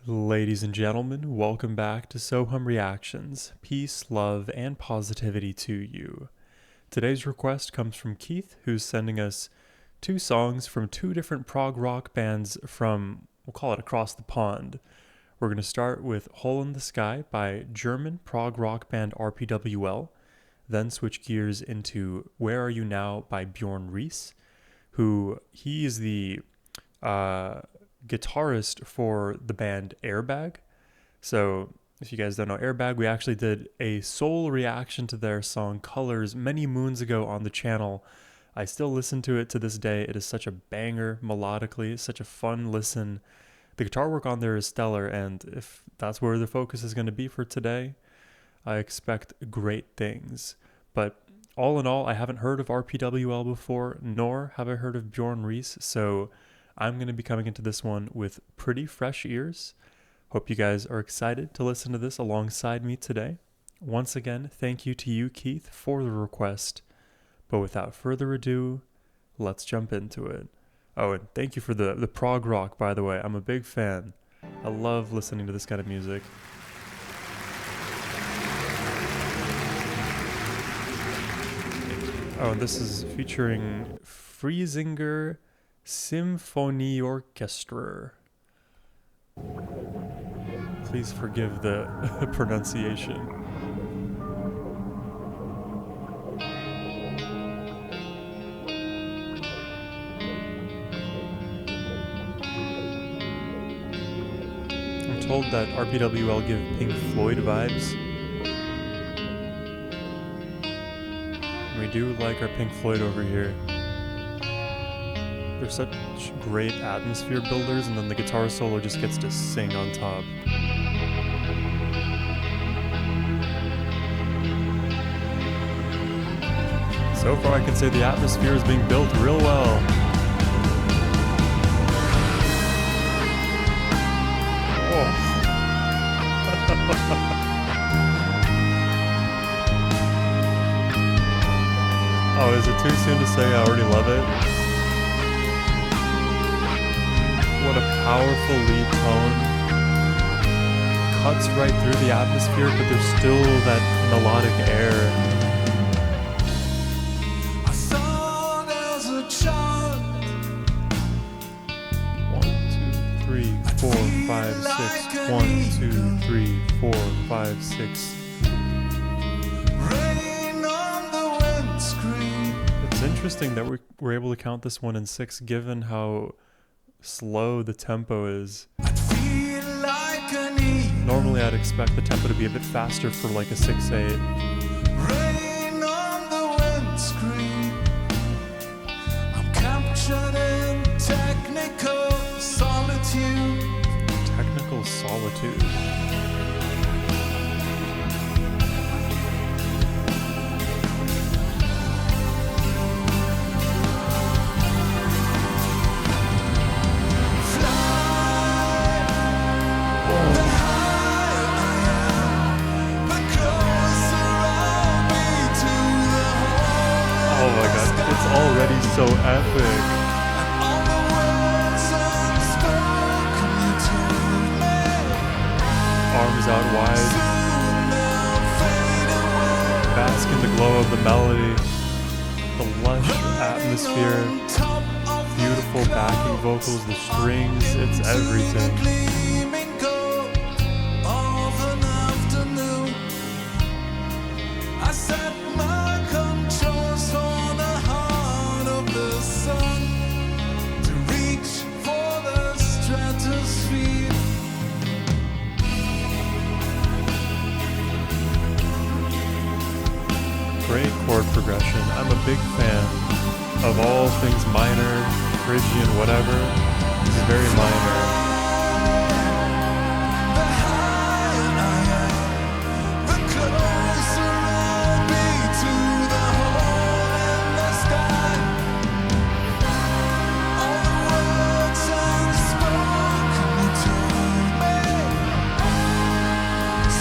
Ladies and gentlemen, welcome back to Sohum Reactions. Peace, love, and positivity to you. Today's request comes from Keith, who's sending us two songs from two different prog rock bands from, we'll call it across the pond. We're going to start with Hole in the Sky by German prog rock band RPWL, then switch gears into Where Are You Now by Bjørn Riis, who he is the guitarist for the band Airbag. So if you guys don't know Airbag, we actually did a sole reaction to their song Colors many moons ago on the channel. I still listen to it to this day. It is such a banger melodically. It's such a fun listen. The guitar work on there is stellar, and if that's where the focus is going to be for today, I expect great things. But all in all, I haven't heard of RPWL before, nor have I heard of Bjørn Riis, so I'm going to be coming into this one with pretty fresh ears. Hope you guys are excited to listen to this alongside me today. Once again, thank you to you, Keith, for the request. But without further ado, let's jump into it. Oh, and thank you for the prog rock, by the way. I'm a big fan. I love listening to this kind of music. Oh, and this is featuring Friesinger Symphony-Orchestra. Please forgive the pronunciation. I'm told that RPWL give Pink Floyd vibes. We do like our Pink Floyd over here. They're such great atmosphere builders, and then the guitar solo just gets to sing on top. So far I can say the atmosphere is being built real well. Oh. Oh, is it too soon to say I already love it? What a powerful lead tone. Cuts right through the atmosphere, but there's still that melodic air. I thought as a child 1, 2, 3, 4, 5, 6. 1, 2, 3, 4, 5, 6. rain on the windscreen. It's interesting that we're able to count this one in 6, given how slow the tempo is. I'd feel like an eagle. Normally I'd expect the tempo to be a bit faster for like a 6/8. Rain on the windscreen. I'm captured in technical solitude. Technical solitude. Oh my god, it's already so epic. Arms out wide. Bask in the glow of the melody. The lush atmosphere. Beautiful backing vocals, the strings, it's everything. I set my controls for the heart of the sun to reach for the stratosphere. Great chord progression. I'm a big fan of all things minor, Phrygian, whatever. It's very minor. The higher I am, the closer I'll be to the hole in the sky. All the words unspoken you told me,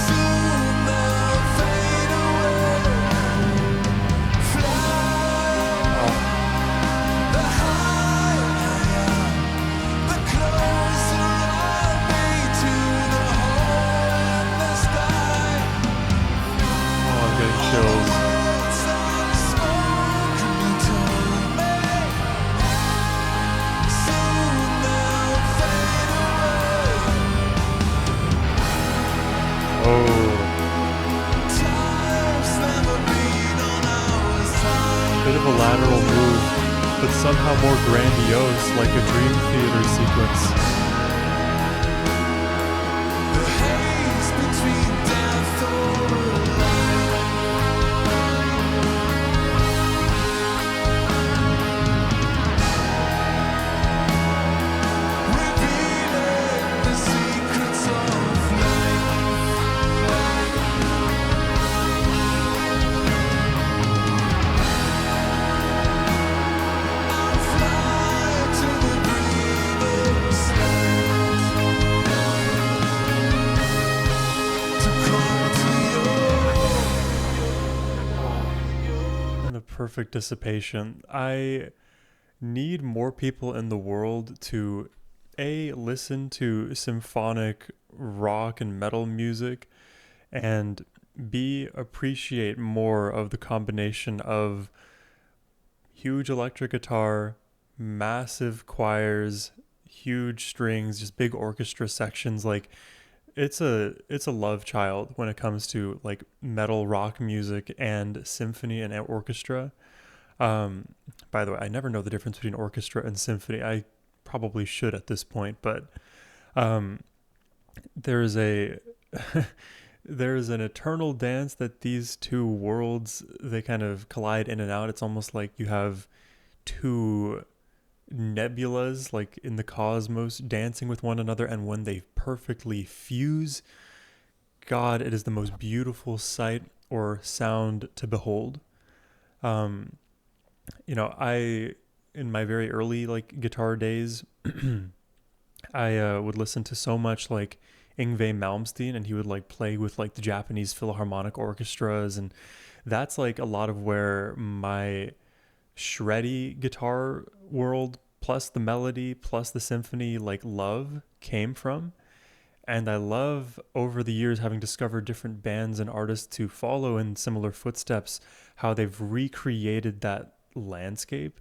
soon they'll fade away. Fly. The higher I am, the closer Oh, Time's never been on our side. bit of a lateral move, but somehow more grandiose, like a dream theater sequence. The haze between death or life. Revealing the secrets of life. I'll fly to the breather's land to call to you. And the perfect dissipation. I need more people in the world to listen to symphonic rock and metal music, and appreciate more of the combination of huge electric guitar, massive choirs, huge strings, just big orchestra sections. Like it's a love child when it comes to like metal rock music and symphony and orchestra. By the way, I never know the difference between orchestra and symphony. I probably should at this point, but there is a there is an eternal dance that these two worlds, they kind of collide in and out. It's almost like you have two nebulas like in the cosmos dancing with one another, and when they perfectly fuse, God, it is the most beautiful sight or sound to behold. I in my very early like guitar days, I would listen to so much like Yngwie Malmsteen, and he would like play with like the Japanese Philharmonic orchestras, and that's like a lot of where my shreddy guitar world plus the melody plus the symphony like love came from. And I love, over the years, having discovered different bands and artists to follow in similar footsteps, how they've recreated that landscape.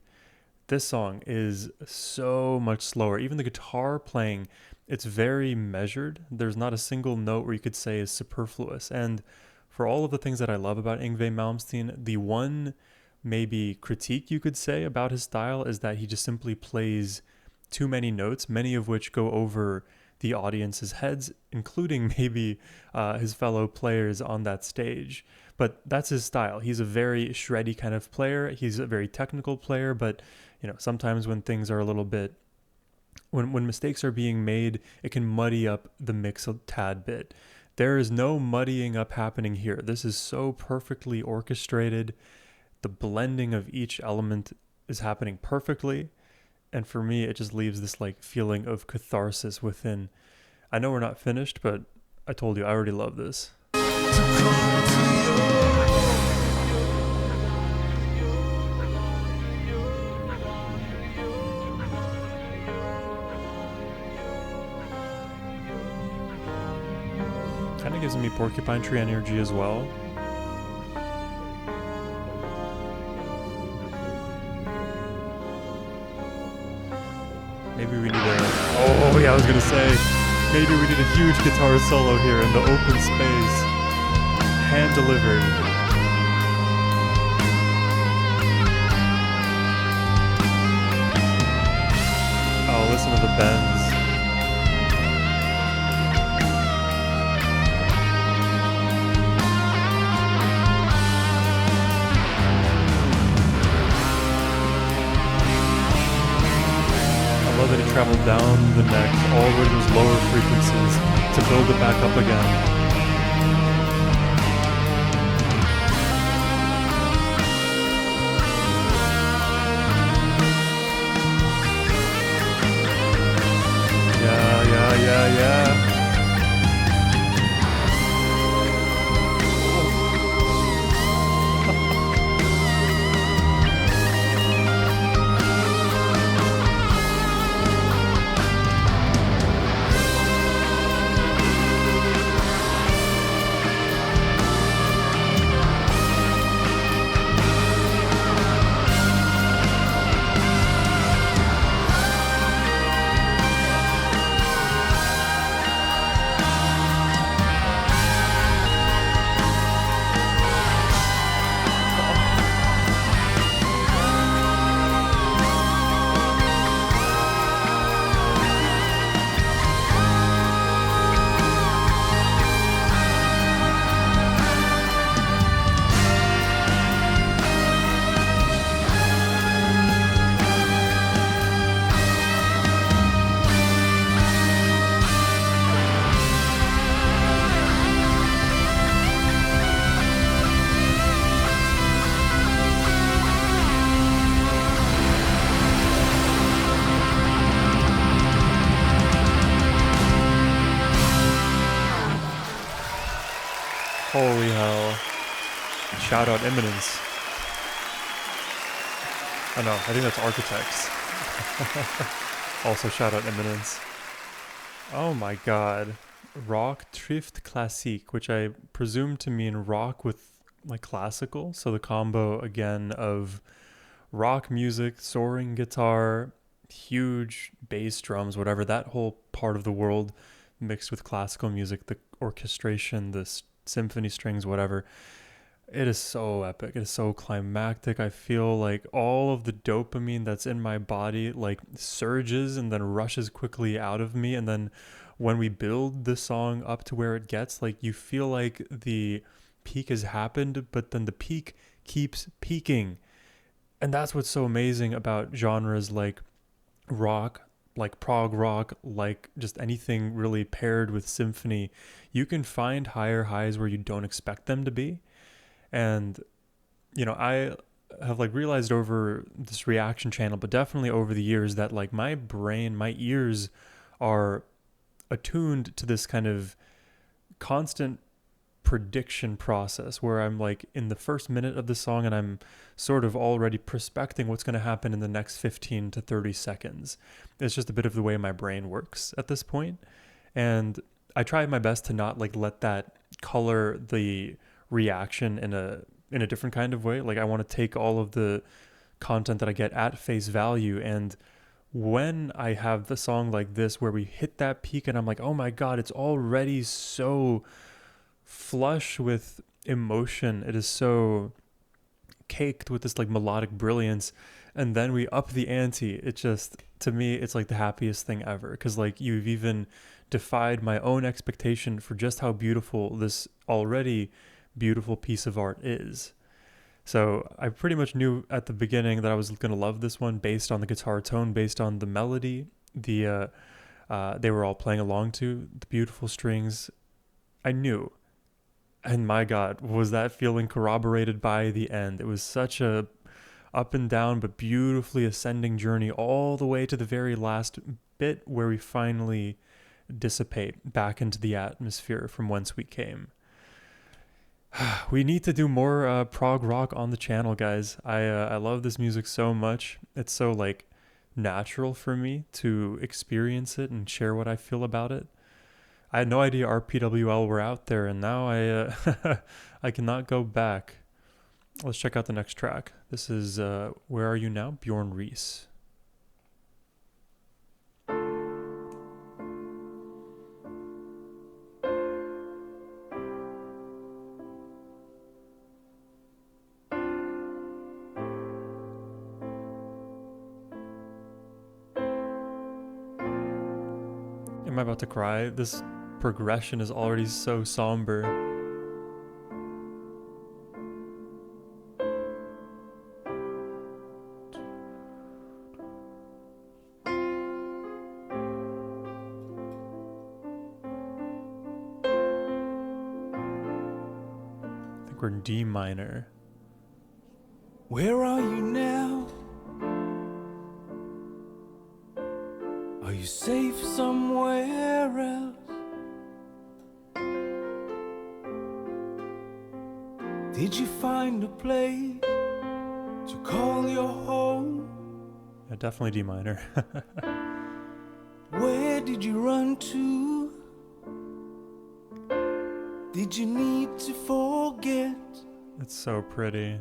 This song is so much slower. Even the guitar playing, it's very measured. There's not a single note where you could say is superfluous. And for all of the things that I love about Yngwie Malmsteen, the one maybe critique you could say about his style is that he just simply plays too many notes, many of which go over the audience's heads, including maybe his fellow players on that stage. But that's his style. He's a very shreddy kind of player. He's a very technical player, but sometimes when things are a little bit, when mistakes are being made, it can muddy up the mix a tad bit. There is no muddying up happening here. This is so perfectly orchestrated. The blending of each element is happening perfectly. And for me, it just leaves this like feeling of catharsis within. I know we're not finished, but I told you, I already love this. Kind of gives me Porcupine Tree energy as well. Maybe we need I was gonna say, maybe we need a huge guitar solo here in the open space, hand delivered. Oh, listen to the bends. That it traveled down the neck all the way to those lower frequencies to build it back up again. Yeah. Holy hell. Shout out Eminence. Oh no, I think that's Architects. Also shout out Eminence. Oh my god. Rock trifft Klassik, which I presume to mean rock with like classical. So the combo again of rock music, soaring guitar, huge bass drums, whatever, that whole part of the world mixed with classical music, the orchestration, the symphony strings, whatever. It is so epic. It is so climactic. I feel like all of the dopamine that's in my body like surges and then rushes quickly out of me. And then when we build the song up to where it gets, like you feel like the peak has happened, but then the peak keeps peaking. And that's what's so amazing about genres like rock, like prog rock, like just anything really paired with symphony. You can find higher highs where you don't expect them to be. And, you know, I have like realized over this reaction channel, but definitely over the years that like my brain, my ears are attuned to this kind of constant prediction process where I'm like in the first minute of the song and I'm sort of already prospecting what's going to happen in the next 15 to 30 seconds. It's just a bit of the way my brain works at this point. And I try my best to not like let that color the reaction in a different kind of way. Like I want to take all of the content that I get at face value, and when I have the song like this where we hit that peak and I'm like, oh my god, it's already so flush with emotion, it is so caked with this like melodic brilliance, and then we up the ante, it just, to me, it's like the happiest thing ever, because like you've even defied my own expectation for just how beautiful this already beautiful piece of art is. So I pretty much knew at the beginning that I was going to love this one based on the guitar tone, based on the melody, they were all playing along to, the beautiful strings. I knew. And my god, was that feeling corroborated by the end. It was such a up and down but beautifully ascending journey all the way to the very last bit where we finally dissipate back into the atmosphere from whence we came. We need to do more prog rock on the channel, guys. I love this music so much. It's so like natural for me to experience it and share what I feel about it. I had no idea RPWL were out there, and now I I cannot go back. Let's check out the next track. This is Where Are You Now? Bjørn Riis. Am I about to cry? This progression is already so somber. I think we're in D minor. Where are you now? Are you safe somewhere else? Did you find a place to call your home? Yeah, definitely D minor. Where did you run to? Did you need to forget? It's so pretty.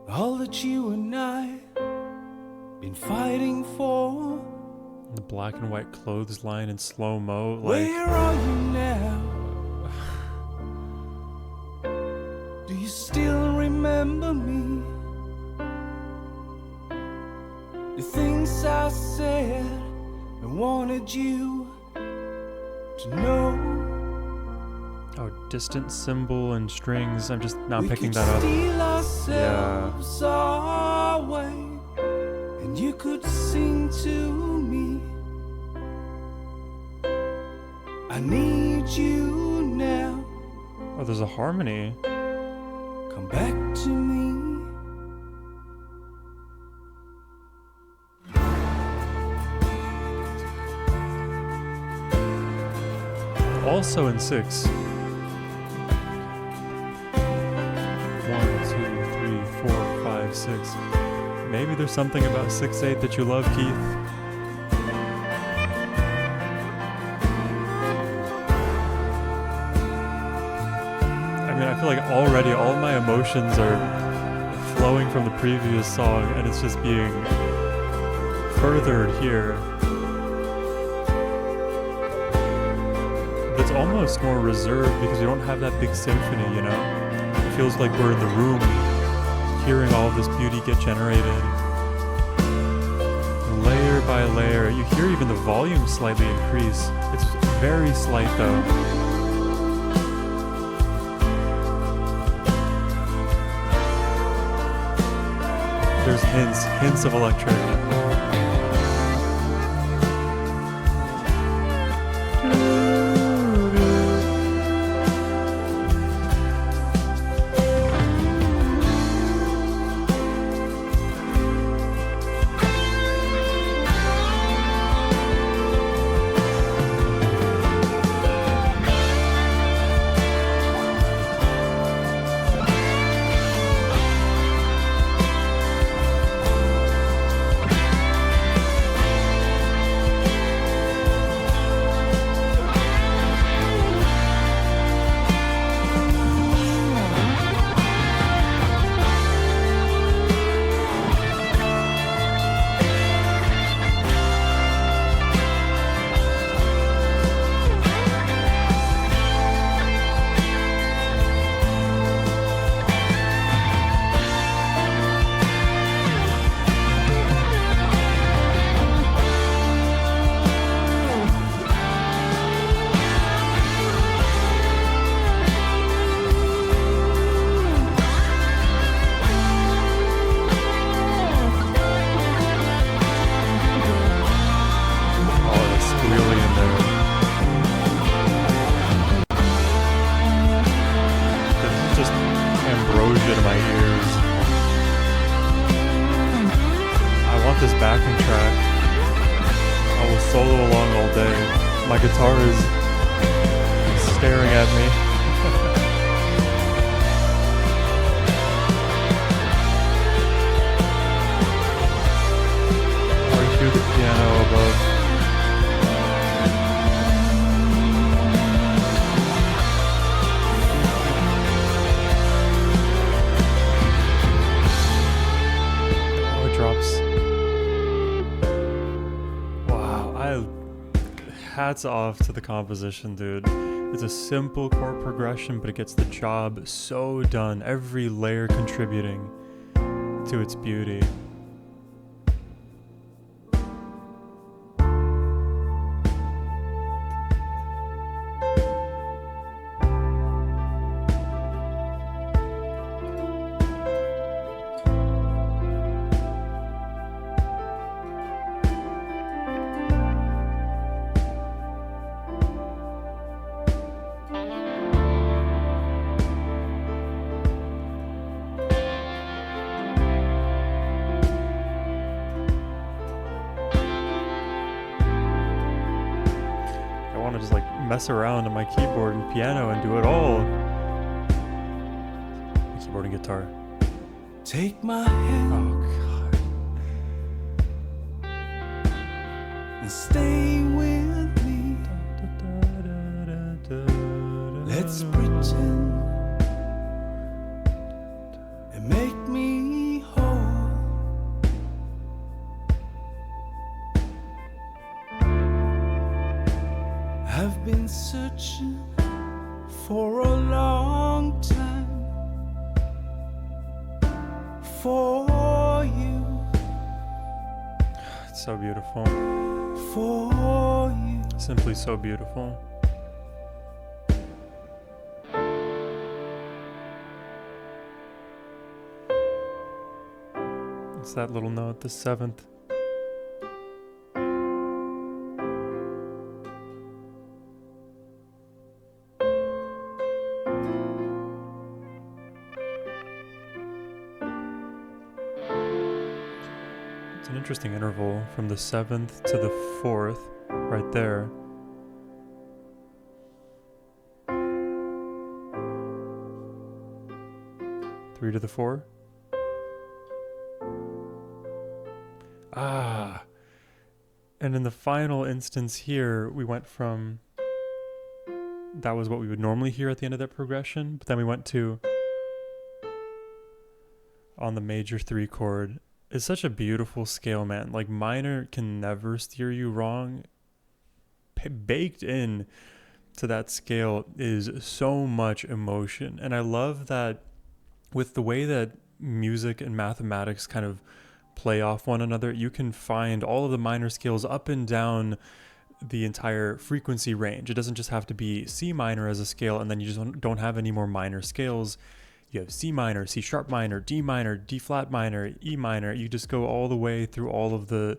All that you and I been fighting for? The black and white clothesline in slow-mo, like... Where are you now? Do you still remember me? The things I said I wanted you to know. Oh, distant cymbal and strings. I'm just not We picking could that up. steal ourselves away, and you could sing to me. I need you now. Oh, there's a harmony. Come back to me. also in 6. 1, 2, 3, 4, 5, 6. Maybe there's something about 6/8 that you love, Keith. I mean, I feel like already all my emotions are flowing from the previous song, and it's just being furthered here. But it's almost more reserved because we don't have that big symphony, you know? It feels like we're in the room hearing all of this beauty get generated. Layer by layer. You hear even the volume slightly increase. It's very slight though. There's hints of electric. To my ears. I want this backing track. I will solo along all day. My guitar is staring at me. I hear the piano above. Hats off to the composition, dude. It's a simple chord progression, but it gets the job so done. Every layer contributing to its beauty. To just like mess around on my keyboard and piano and do it all. Keyboard and guitar. Take my hand. Oh god. And stay with me. Let's pretend and make me whole. I've been searching for a long time for you. It's so beautiful. For you. Simply so beautiful. It's that little note, the 7th. It's an interesting interval from the 7th to the 4th, right there. 3 to the 4. And in the final instance here, we went from, that was what we would normally hear at the end of that progression, but then we went to on the major 3 chord. It's such a beautiful scale, man. Like, minor can never steer you wrong. Baked in to that scale is so much emotion. And I love that with the way that music and mathematics kind of play off one another, you can find all of the minor scales up and down the entire frequency range. It doesn't just have to be C minor as a scale and then you just don't have any more minor scales. You have C minor, C sharp minor, D flat minor, E minor. You just go all the way through all of the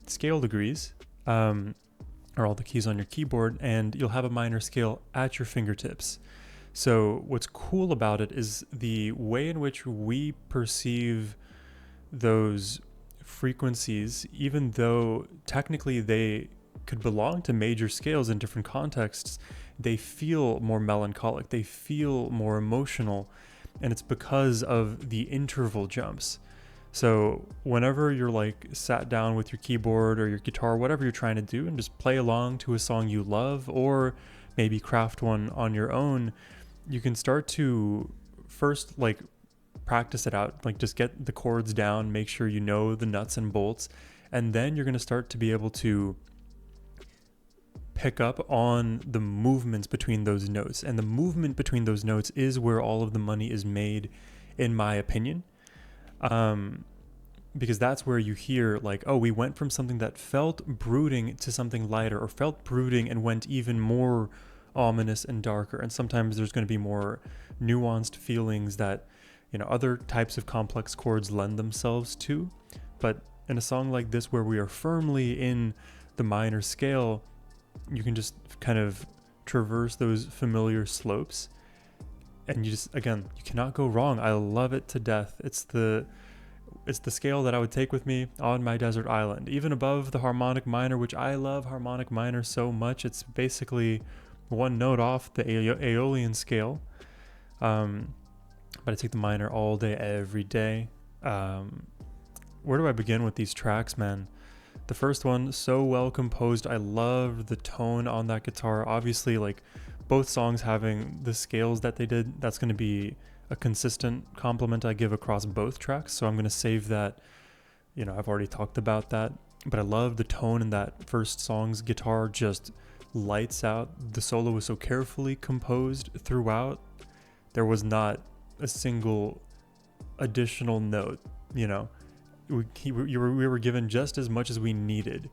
scale degrees, or all the keys on your keyboard, and you'll have a minor scale at your fingertips. So what's cool about it is the way in which we perceive those frequencies, even though technically they could belong to major scales in different contexts, they feel more melancholic, they feel more emotional, and it's because of the interval jumps. So whenever you're like sat down with your keyboard or your guitar, whatever you're trying to do, and just play along to a song you love, or maybe craft one on your own, you can start to first like practice it out, like just get the chords down, make sure you know the nuts and bolts, and then you're going to start to be able to pick up on the movements between those notes. And the movement between those notes is where all of the money is made, in my opinion. Because that's where you hear like, oh, we went from something that felt brooding to something lighter, or felt brooding and went even more ominous and darker. And sometimes there's going to be more nuanced feelings that, you know, other types of complex chords lend themselves to. But in a song like this, where we are firmly in the minor scale, you can just kind of traverse those familiar slopes, and you just, again, you cannot go wrong. I love it to death. It's the scale that I would take with me on my desert island, even above the harmonic minor, which I love harmonic minor so much. It's basically one note off the Aeolian scale. But I take the minor all day, every day. Where do I begin with these tracks, man? The first one, so well composed. I love the tone on that guitar. Obviously, like both songs having the scales that they did, that's going to be a consistent compliment I give across both tracks. So I'm going to save that. You know, I've already talked about that. But I love the tone in that first song's guitar, just lights out. The solo was so carefully composed throughout. There was not a single additional note, you know. We were given just as much as we needed.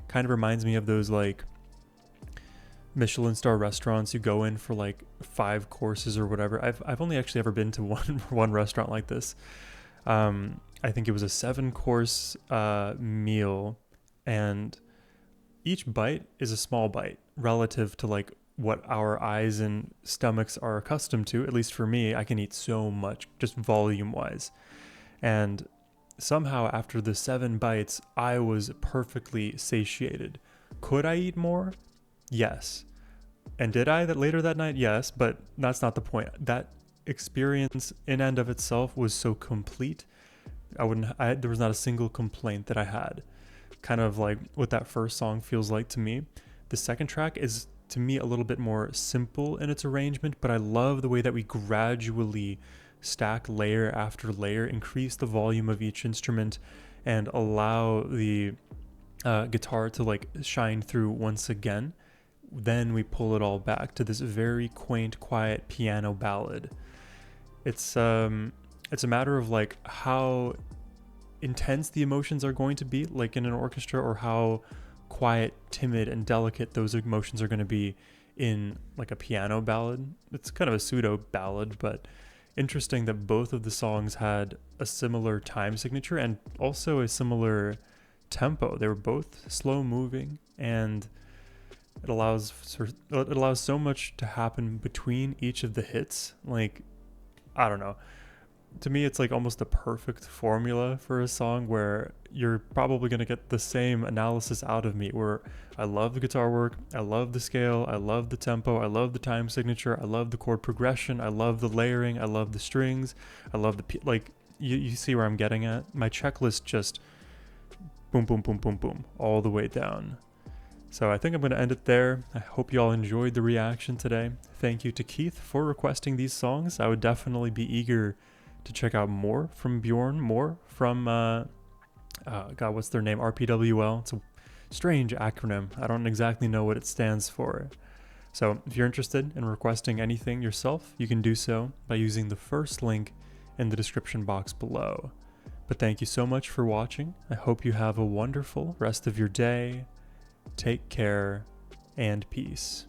Kind of reminds me of those like Michelin star restaurants you go in for like 5 courses or whatever. I've only actually ever been to one restaurant like this. I think it was a 7-course meal, and each bite is a small bite relative to like what our eyes and stomachs are accustomed to. At least for me, I can eat so much just volume wise. And somehow after the 7 bites, I was perfectly satiated. Could I eat more? Yes. And did I later that night? Yes, but that's not the point. That experience in and of itself was so complete. There was not a single complaint that I had. Kind of like what that first song feels like to me. The second track is, to me, a little bit more simple in its arrangement, but I love the way that we gradually stack layer after layer, increase the volume of each instrument, and allow the guitar to like shine through once again. Then we pull it all back to this very quaint, quiet piano ballad. It's a matter of like how intense the emotions are going to be, like in an orchestra, or how quiet, timid, and delicate those emotions are going to be in like a piano ballad. It's kind of a pseudo ballad, but interesting that both of the songs had a similar time signature and also a similar tempo. They were both slow moving, and it allows so much to happen between each of the hits. Like, I don't know. to me, it's like almost a perfect formula for a song where you're probably going to get the same analysis out of me, where I love the guitar work, I love the scale, I love the tempo, I love the time signature, I love the chord progression, I love the layering, I love the strings, I love like, you see where I'm getting at? My checklist just boom, boom, boom, boom, boom, all the way down. So I think I'm going to end it there. I hope you all enjoyed the reaction today. Thank you to Keith for requesting these songs. I would definitely be eager to check out more from Bjorn, more from, God, what's their name? RPWL. It's a strange acronym. I don't exactly know what it stands for. So if you're interested in requesting anything yourself, you can do so by using the first link in the description box below. But thank you so much for watching. I hope you have a wonderful rest of your day. Take care and peace.